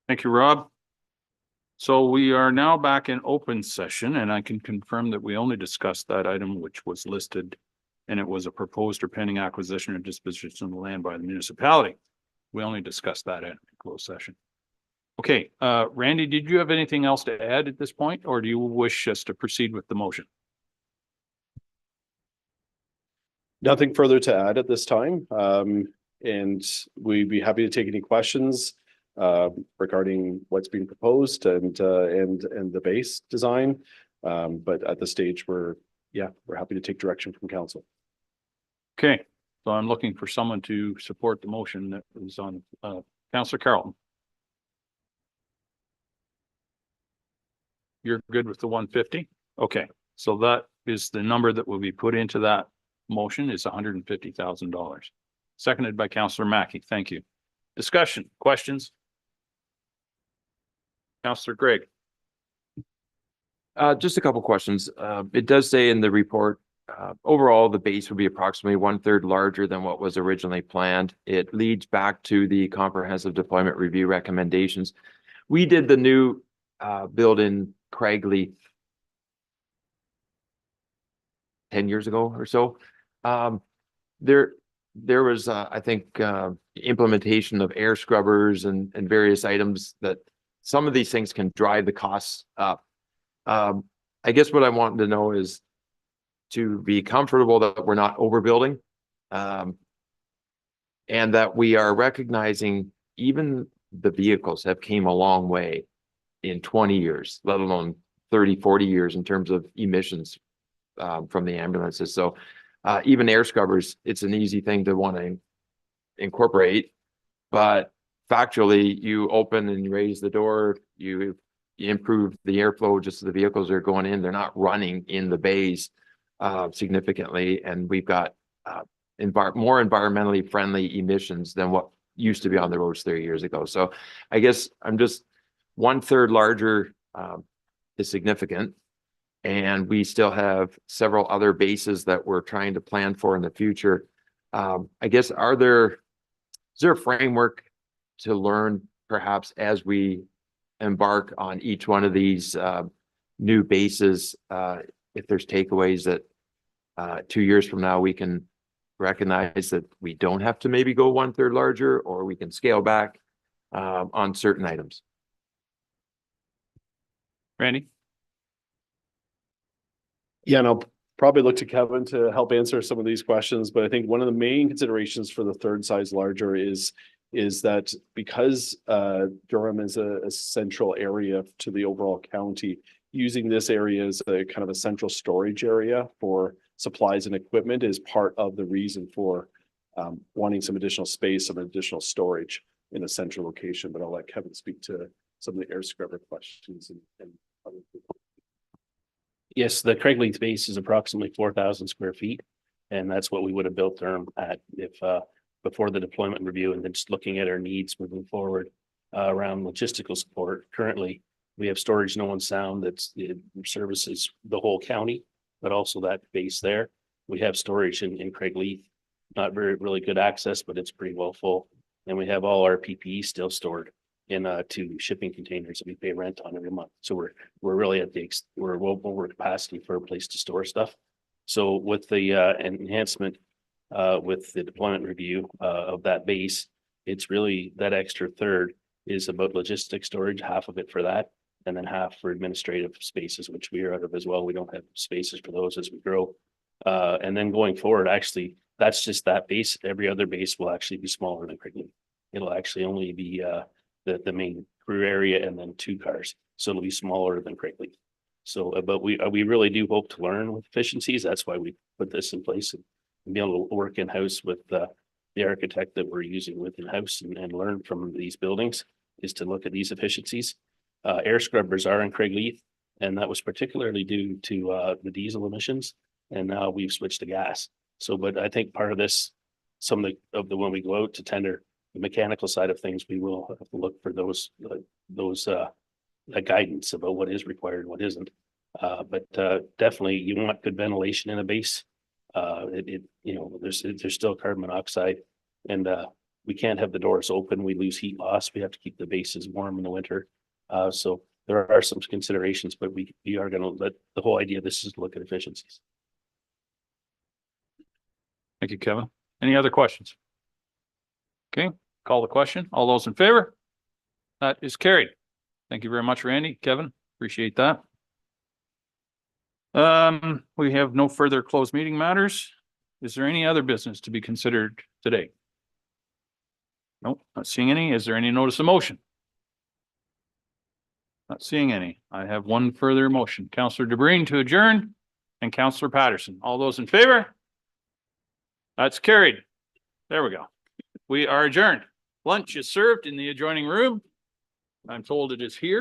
Thank you, Rob. So we are now back in open session, and I can confirm that we only discussed that item which was listed, and it was a proposed or pending acquisition or disposition of the land by the municipality. We only discussed that in closed session. Okay, Randy, did you have anything else to add at this point, or do you wish us to proceed with the motion? Nothing further to add at this time. And we'd be happy to take any questions regarding what's being proposed and the base design. But at this stage, we're happy to take direction from council. Okay, so I'm looking for someone to support the motion that was on Councillor Carlton. You're good with the 150? Okay, so that is the number that will be put into that motion is $150,000. Seconded by Councillor Mackey. Thank you. Discussion, questions? Councillor Gregg. Just a couple questions. It does say in the report, overall, the base would be approximately 1/3 larger than what was originally planned. It leads back to the comprehensive deployment review recommendations. We did the new build in Craigleith 10 years ago or so. There was, I think, implementation of air scrubbers and various items that some of these things can drive the costs up. I guess what I want to know is to be comfortable that we're not overbuilding, and that we are recognizing even the vehicles have came a long way in 20 years, let alone 30, 40 years in terms of emissions from the ambulances. So even air scrubbers, it's an easy thing to want to incorporate, but factually, you open and you raise the door, you improve the airflow just as the vehicles are going in. They're not running in the bays significantly, and we've got more environmentally friendly emissions than what used to be on the roads 30 years ago. So I guess I'm just 1/3 larger is significant, and we still have several other bases that we're trying to plan for in the future. I guess is there a framework to learn perhaps as we embark on each one of these new bases, if there's takeaways that 2 years from now we can recognize that we don't have to maybe go 1/3 larger, or we can scale back on certain items? Randy? Yeah, and I'll probably look to Kevin to help answer some of these questions, but I think one of the main considerations for the third size larger is that because Durham is a central area to the overall county, using this area as a kind of a central storage area for supplies and equipment is part of the reason for wanting some additional space, some additional storage in a central location. But I'll let Kevin speak to some of the air scrubber questions and other things. Yes, the Craigleith base is approximately 4,000 square feet, and that's what we would have built Durham at if before the deployment review, and then just looking at our needs moving forward around logistical support. Currently, we have storage no one sound that services the whole county, but also that base there. We have storage in Craigleith, not really good access, but it's pretty well full, and we have all our PPE still stored in 2 shipping containers that we pay rent on every month. So we're really at we're well over capacity for a place to store stuff. So with the enhancement with the deployment review of that base, it's really that extra third is about logistic storage, half of it for that, and then half for administrative spaces, which we are out of as well. We don't have spaces for those as we grow. And then going forward, actually, that's just that base. Every other base will actually be smaller than Craigleith. It'll actually only be the main crew area and then 2 cars. So it'll be smaller than Craigleith. So, but we really do hope to learn with efficiencies. That's why we put this in place and be able to work in-house with the architect that we're using with in-house and learn from these buildings is to look at these efficiencies. Air scrubbers are in Craigleith, and that was particularly due to the diesel emissions. And now we've switched to gas. So, but I think part of this, some of the when we go out to tender, the mechanical side of things, we will have to look for those guidance about what is required and what isn't. But definitely, you want good ventilation in a base. You know, there's still carbon monoxide, and we can't have the doors open. We lose heat loss. We have to keep the bases warm in the winter. So there are some considerations, but we are gonna let, the whole idea of this is to look at efficiencies. Thank you, Kevin. Any other questions? Okay, call the question. All those in favor? That is carried. Thank you very much, Randy, Kevin. Appreciate that. We have no further closed meeting matters. Is there any other business to be considered today? Nope, not seeing any. Is there any notice of motion? Not seeing any. I have one further motion. Councillor DeBreen to adjourn and Councillor Patterson. All those in favor? That's carried. There we go. We are adjourned. Lunch is served in the adjoining room. I'm told it is here.